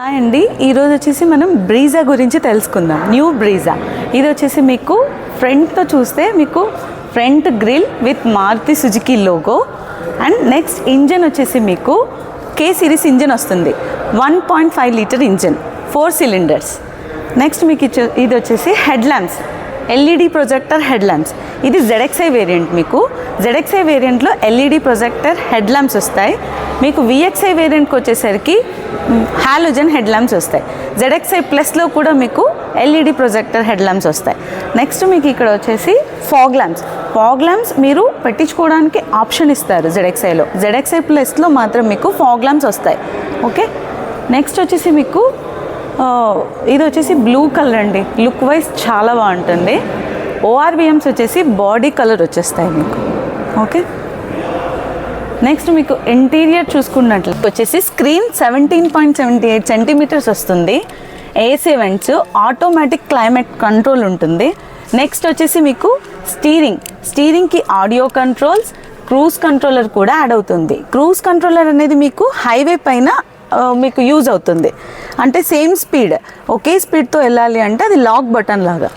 Hi అండి, ఈరోజు వచ్చేసి మనం బ్రీజా గురించి తెలుసుకుందాం. న్యూ బ్రీజా ఇది వచ్చేసి మీకు ఫ్రంట్తో చూస్తే మీకు front grille with Maruti Suzuki logo and next engine వచ్చేసి మీకు కే సిరీస్ ఇంజన్ వస్తుంది. 1.5 లీటర్ ఇంజన్, 4 సిలిండర్స్. నెక్స్ట్ మీకు ఇది వచ్చేసి head lamps, LED projector head lamps. ఇది ZXi వేరియంట్. మీకు ZXi వేరియంట్లో ఎల్ఈడి ప్రొజెక్టర్ హెడ్ ల్యాంప్స్ వస్తాయి. మీకు VXi వేరియంట్కి వచ్చేసరికి హాలోజన్ హెడ్ ల్యాంప్స్ వస్తాయి. ZXi ప్లస్లో కూడా మీకు ఎల్ఈడి ప్రొజెక్టర్ హెడ్ ల్యాంప్స్ వస్తాయి. నెక్స్ట్ మీకు ఇక్కడ వచ్చేసి ఫాగ్ ల్యాంప్స్ మీరు పెట్టించుకోవడానికి ఆప్షన్ ఇస్తారు ZXiలో. ZXi ప్లస్లో మాత్రం మీకు ఫాగ్ ల్యాంప్స్ వస్తాయి. ఓకే, నెక్స్ట్ వచ్చేసి మీకు ఇది వచ్చేసి బ్లూ కలర్ అండి. లుక్ వైజ్ చాలా బాగుంటుంది. ORVMs వచ్చేసి బాడీ కలర్ వచ్చేస్తాయి మీకు. ఓకే, నెక్స్ట్ మీకు ఇంటీరియర్ చూసుకున్నట్లు వచ్చేసి స్క్రీన్ 17.78 సెంటీమీటర్స్ వస్తుంది. AC vents, automatic climate control ఉంటుంది. నెక్స్ట్ వచ్చేసి మీకు స్టీరింగ్కి ఆడియో కంట్రోల్స్, క్రూజ్ కంట్రోలర్ కూడా యాడ్ అవుతుంది. క్రూజ్ కంట్రోలర్ అనేది మీకు హైవే పైన మీకు యూజ్ అవుతుంది. అంటే సేమ్ స్పీడ్, ఒకే స్పీడ్తో వెళ్ళాలి అంటే అది లాక్ బటన్ లాగా.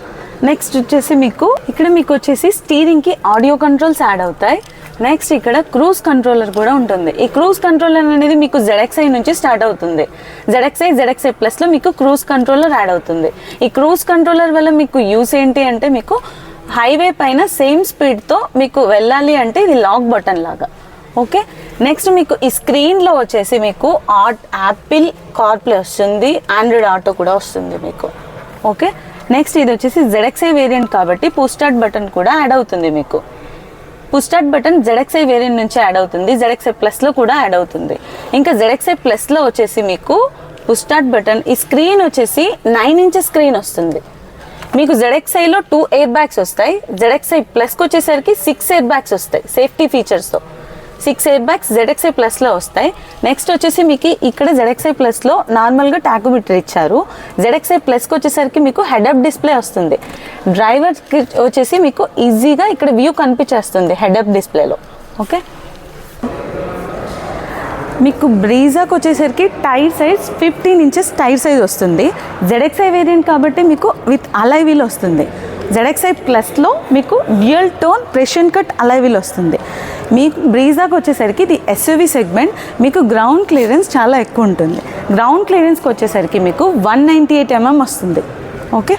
నెక్స్ట్ వచ్చేసి మీకు ఇక్కడ మీకు వచ్చేసి స్టీరింగ్కి ఆడియో కంట్రోల్స్ యాడ్ అవుతాయి. నెక్స్ట్ ఇక్కడ క్రూజ్ కంట్రోలర్ కూడా ఉంటుంది. ఈ క్రూజ్ కంట్రోలర్ అనేది మీకు ZXi నుంచి స్టార్ట్ అవుతుంది. ZXi ప్లస్లో మీకు క్రూజ్ కంట్రోలర్ యాడ్ అవుతుంది. ఈ క్రూజ్ కంట్రోలర్ వల్ల మీకు యూస్ ఏంటి అంటే మీకు హైవే పైన సేమ్ స్పీడ్తో మీకు వెళ్ళాలి అంటే ఇది లాక్ బటన్ లాగా. ఓకే, నెక్స్ట్ మీకు ఈ స్క్రీన్లో వచ్చేసి మీకు యాపిల్ కార్ప్లే వస్తుంది, ఆండ్రాయిడ్ ఆటో కూడా వస్తుంది మీకు. ఓకే, నెక్స్ట్ ఇది వచ్చేసి ZXi వేరియంట్ కాబట్టి పుష్ స్టార్ట్ బటన్ కూడా యాడ్ అవుతుంది మీకు. Push start button ZXi variant నుంచి యాడ్ అవుతుంది. ZXi ప్లస్లో కూడా యాడ్ అవుతుంది. ఇంకా ZXi ప్లస్లో వచ్చేసి మీకు పుష్ స్టార్ట్ బటన్, ఈ స్క్రీన్ వచ్చేసి 9 ఇంచెస్ స్క్రీన్ వస్తుంది మీకు. ZXiలో 2 ఎయిర్ బ్యాగ్స్ వస్తాయి. ZXi ప్లస్కి వచ్చేసరికి 6 ఎయిర్ బ్యాగ్స్ వస్తాయి సేఫ్టీ ఫీచర్స్తో. 6 ఎయిర్ బ్యాగ్స్ ZXi ప్లస్లో వస్తాయి. నెక్స్ట్ వచ్చేసి మీకు ఇక్కడ ZXi ప్లస్లో నార్మల్గా టాకోమీటర్ ఇచ్చారు. ZXi ప్లస్కి వచ్చేసరికి మీకు హెడ్అప్ డిస్ప్లే వస్తుంది. డ్రైవర్కి వచ్చేసి మీకు ఈజీగా ఇక్కడ వ్యూ కనిపించేస్తుంది హెడ్అప్ డిస్ప్లేలో. ఓకే, మీకు బ్రీజాకి వచ్చేసరికి tyre size 15 inches tyre size వస్తుంది. ZXi వేరియంట్ కాబట్టి మీకు విత్ అలాయ్ వీల్ వస్తుంది. ZXi ప్లస్లో మీకు dual tone precision cut alloy wheel వస్తుంది. మీకు బ్రీజాకి వచ్చేసరికి ఇది SUV సెగ్మెంట్. మీకు గ్రౌండ్ క్లియరెన్స్ చాలా ఎక్కువ ఉంటుంది. గ్రౌండ్ క్లియరెన్స్కి వచ్చేసరికి మీకు 198 mm వస్తుంది. ఓకే,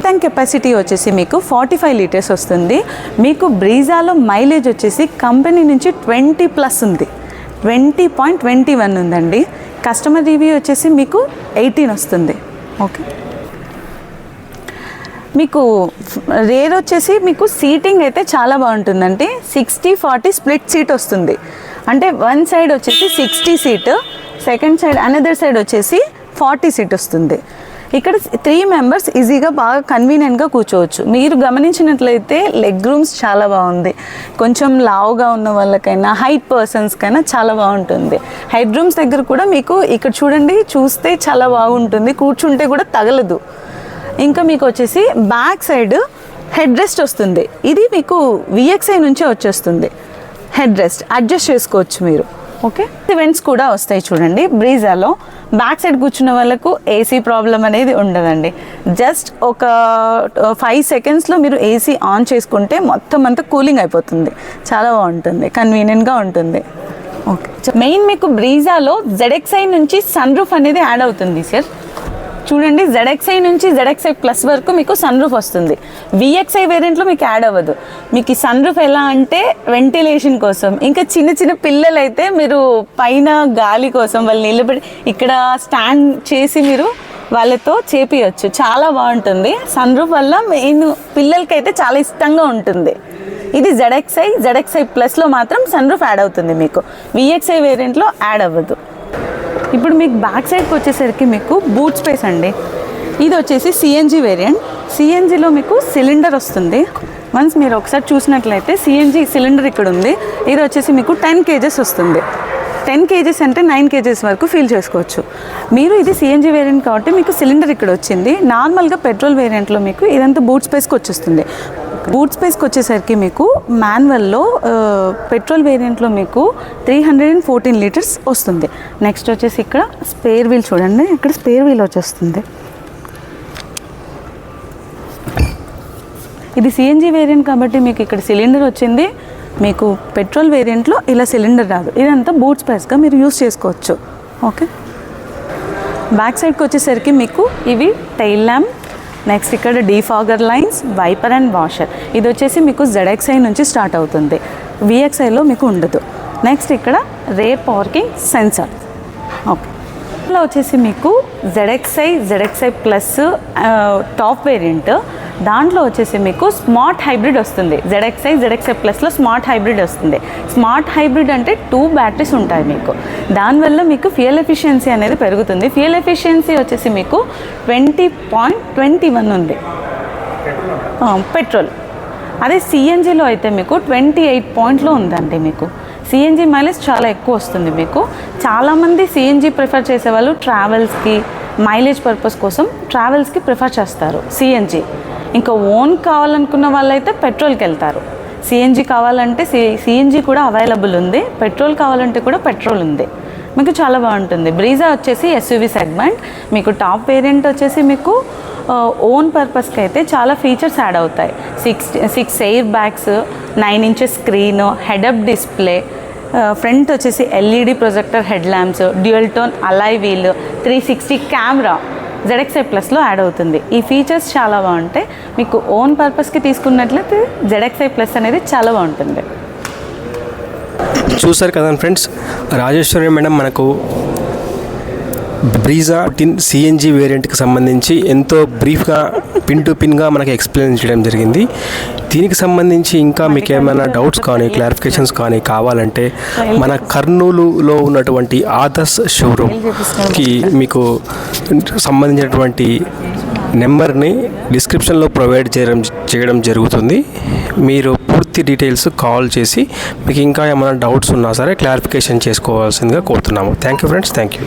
ట్యాంక్ కెపాసిటీ వచ్చేసి మీకు 45 లీటర్స్ వస్తుంది. మీకు బ్రీజాలో మైలేజ్ వచ్చేసి కంపెనీ నుంచి 20+ ఉంది. 20.21 ఉందండి. కస్టమర్ రివ్యూ వచ్చేసి మీకు 18 వస్తుంది. ఓకే, మీకు రేర్ వచ్చేసి మీకు సీటింగ్ అయితే చాలా బాగుంటుందండి. 60-40 స్ప్లిట్ సీట్ వస్తుంది. అంటే వన్ సైడ్ వచ్చేసి 60 seat, second side another side వచ్చేసి 40 సీట్ వస్తుంది. ఇక్కడ 3 మెంబర్స్ ఈజీగా బాగా కన్వీనియంట్గా కూర్చోవచ్చు. మీరు గమనించినట్లయితే లెగ్ రూమ్స్ చాలా బాగుంది. కొంచెం లావుగా ఉన్న వాళ్ళకైనా హైట్ పర్సన్స్కైనా చాలా బాగుంటుంది. హెడ్ రూమ్స్ దగ్గర కూడా మీకు ఇక్కడ చూడండి, చూస్తే చాలా బాగుంటుంది, కూర్చుంటే కూడా తగలదు. ఇంకా మీకు వచ్చేసి బ్యాక్ సైడ్ హెడ్ రెస్ట్ వస్తుంది. ఇది మీకు VXi నుంచే వచ్చేస్తుంది. హెడ్ రెస్ట్ అడ్జస్ట్ చేసుకోవచ్చు మీరు. ఓకే, ఈవెంట్స్ కూడా వస్తాయి చూడండి. బ్రీజాలో బ్యాక్ సైడ్ కూర్చున్న వాళ్ళకు AC ప్రాబ్లం అనేది ఉండదండి. జస్ట్ ఒక 5 సెకండ్స్లో మీరు AC ఆన్ చేసుకుంటే మొత్తం అంతా కూలింగ్ అయిపోతుంది. చాలా బాగుంటుంది, కన్వీనియంట్గా ఉంటుంది. ఓకే, మెయిన్ మీకు బ్రీజాలో ZXi నుంచి సన్ రూఫ్ అనేది యాడ్ అవుతుంది సార్. చూడండి, ZXi నుంచి ZXi ప్లస్ వరకు మీకు సన్ రూఫ్ వస్తుంది. VXi వేరియంట్లో మీకు యాడ్ అవ్వదు. మీకు ఈ సన్ రూఫ్ ఎలా అంటే వెంటిలేషన్ కోసం, ఇంకా చిన్న చిన్న పిల్లలు అయితే మీరు పైన గాలి కోసం వాళ్ళు నిలబడి ఇక్కడ స్టాండ్ చేసి మీరు వాళ్ళతో చేపియచ్చు. చాలా బాగుంటుంది. సన్ రూఫ్ వల్ల మెయిన్ పిల్లలకైతే చాలా ఇష్టంగా ఉంటుంది. ఇది ZXi ప్లస్లో మాత్రం సన్ రూఫ్ యాడ్ అవుతుంది మీకు. VXi వేరియంట్లో యాడ్ అవ్వదు. ఇప్పుడు మీకు బ్యాక్ సైడ్కి వచ్చేసరికి మీకు బూట్ స్పేస్ అండి. ఇది వచ్చేసి CNG వేరియంట్. CNGలో మీకు సిలిండర్ వస్తుంది. వన్స్ మీరు ఒకసారి చూసినట్లయితే CNG సిలిండర్ ఇక్కడ ఉంది. ఇది వచ్చేసి మీకు 10 kgs వస్తుంది. 10 kgs అంటే 9 kgs వరకు ఫీల్ చేసుకోవచ్చు. మీరు ఇది సిఎన్జి వేరియంట్ కాబట్టి మీకు సిలిండర్ ఇక్కడ వచ్చింది. నార్మల్గా పెట్రోల్ వేరియంట్లో మీకు ఇదంతా బూట్ స్పేస్కి వచ్చేస్తుంది. బూట్ స్పేస్కి వచ్చేసరికి మీకు మాన్యువల్లో పెట్రోల్ వేరియంట్లో మీకు 314 లీటర్స్ వస్తుంది. నెక్స్ట్ వచ్చేసి ఇక్కడ స్పేర్ వీల్ చూడండి, ఇక్కడ స్పేర్ వీల్ వచ్చేస్తుంది. ఇది సిఎన్జి వేరియంట్ కాబట్టి మీకు ఇక్కడ సిలిండర్ వచ్చింది. మీకు పెట్రోల్ వేరియంట్లో ఇలా సిలిండర్ రాదు. ఇదంతా బూట్ స్పేస్గా మీరు యూస్ చేసుకోవచ్చు. ఓకే, బ్యాక్ సైడ్కి వచ్చేసరికి మీకు ఇవి టైల్ ల్యాంప్, నెక్స్ట్ ఇక్కడ defogger lines, wiper and washer. ఇది వచ్చేసి మీకు ZXi నుంచి స్టార్ట్ అవుతుంది, VXiలో మీకు ఉండదు. నెక్స్ట్ ఇక్కడ రేర్ పార్కింగ్ సెన్సార్. ఓకే, ఇలా వచ్చేసి మీకు ZXi ప్లస్ టాప్ వేరియంట్, దాంట్లో వచ్చేసి మీకు స్మార్ట్ హైబ్రిడ్ వస్తుంది. ZXi ప్లస్లో స్మార్ట్ హైబ్రిడ్ వస్తుంది. స్మార్ట్ హైబ్రిడ్ అంటే 2 బ్యాటరీస్ ఉంటాయి మీకు. దానివల్ల మీకు ఫ్యూయల్ ఎఫిషియన్సీ అనేది పెరుగుతుంది. ఫ్యూయల్ ఎఫిషియన్సీ వచ్చేసి మీకు 20.21 ఉంది పెట్రోల్. అదే సిఎన్జిలో అయితే మీకు 28 పాయింట్లో ఉందండి. మీకు సిఎన్జి మైలేజ్ చాలా ఎక్కువ వస్తుంది. మీకు చాలామంది సిఎన్జి ప్రిఫర్ చేసేవాళ్ళు ట్రావెల్స్కి, మైలేజ్ పర్పస్ కోసం ట్రావెల్స్కి ప్రిఫర్ చేస్తారు సిఎన్జి. ఇంకా ఓన్ కావాలనుకున్న వాళ్ళైతే పెట్రోల్కి వెళ్తారు. సిఎన్జి కావాలంటే సిఎన్జి కూడా అవైలబుల్ ఉంది, పెట్రోల్ కావాలంటే కూడా పెట్రోల్ ఉంది. మీకు చాలా బాగుంటుంది. బ్రీజా వచ్చేసి ఎస్యూవి సెగ్మెంట్. మీకు టాప్ వేరియంట్ వచ్చేసి మీకు ఓన్ పర్పస్కి అయితే చాలా ఫీచర్స్ యాడ్ అవుతాయి. 6 air bags, 9 inches screen, head up display, front వచ్చేసి LED projector head lamps, dual tone alloy wheel, 360 camera ZXi ప్లస్లో యాడ్ అవుతుంది. ఈ ఫీచర్స్ చాలా బాగుంటాయి. మీకు ఓన్ పర్పస్కి తీసుకున్నట్లయితే ZXi ప్లస్ అనేది చాలా బాగుంటుంది. చూసారు కదా ఫ్రెండ్స్, రాజేశ్వరి మేడం మనకు బ్రీజా సిఎన్జి వేరియంట్కి సంబంధించి ఎంతో బ్రీఫ్గా పిన్ టు పిన్గా మనకి ఎక్స్ప్లెయిన్ చేయడం జరిగింది. దీనికి సంబంధించి ఇంకా మీకు ఏమైనా డౌట్స్ కానీ క్లారిఫికేషన్స్ కానీ కావాలంటే మన కర్నూలులో ఉన్నటువంటి ఆదర్శ్ షోరూమ్కి మీకు సంబంధించినటువంటి నెంబర్ని డిస్క్రిప్షన్లో ప్రొవైడ్ చేయడం జరుగుతుంది. మీరు పూర్తి డీటెయిల్స్ కాల్ చేసి మీకు ఇంకా ఏమైనా డౌట్స్ ఉన్నా సరే క్లారిఫికేషన్ చేసుకోవాల్సిందిగా కోరుతున్నాము. Thank you friends, thank you.